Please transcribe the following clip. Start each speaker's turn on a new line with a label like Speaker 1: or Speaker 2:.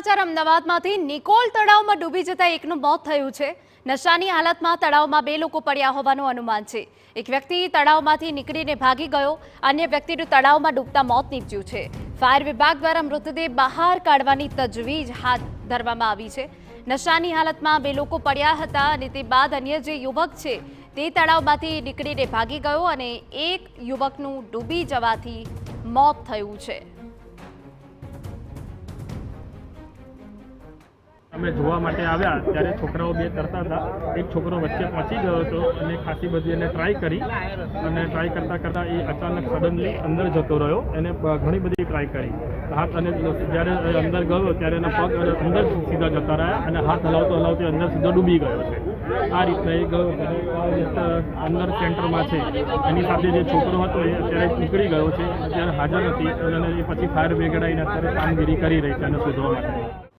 Speaker 1: સમાચાર અમદાવાદમાંથી નિકોલ તળાવમાં ડૂબી જતા એકનું મોત થયું છે। નશાની હાલતમાં તળાવમાં 2 લોકો પડ્યા હોવાનું અનુમાન છે। એક વ્યક્તિ તળાવમાંથી નીકળીને ભાગી ગયો, અન્ય વ્યક્તિનું તળાવમાં ડૂબતા મોત નીપજ્યું છે। ફાયર વિભાગ દ્વારા મૃતદેહ બહાર કાઢવાની તજવીજ હાથ ધરવામાં આવી છે। નશાની હાલતમાં 2 લોકો પડ્યા હતા અને તે બાદ અન્ય જે યુવક છે તે તળાવમાંથી નીકળીને ભાગી ગયો અને એક યુવકનું ડૂબી જવાથી મોત થયું છે।
Speaker 2: અમે જોવા માટે આવ્યા ત્યારે છોકરાઓ 2 તરતા હતા। એક છોકરો વચ્ચે પહોંચી ગયો હતો અને ખાસી બધી એને ટ્રાય કરી અને ટ્રાય કરતાં એ અચાનક સડનલી અંદર જતો રહ્યો। એને ઘણી બધી ટ્રાય કરી હાથ અને જ્યારે અંદર ગયો ત્યારે એના પગ અંદર સીધા જતા રહ્યા અને હાથ હલાવતો અંદર સીધો ડૂબી ગયો છે। આ રીતના એ ગયો ત્યારે અંદર સેન્ટરમાં છે એની સાથે જે છોકરો હતો એ અત્યારે નીકળી ગયો છે, અત્યારે હાજર નથી અને એ પછી ફાયર બ્રિગેડ આવીને અત્યારે કામગીરી કરી રહી છે અને શોધવા માટે।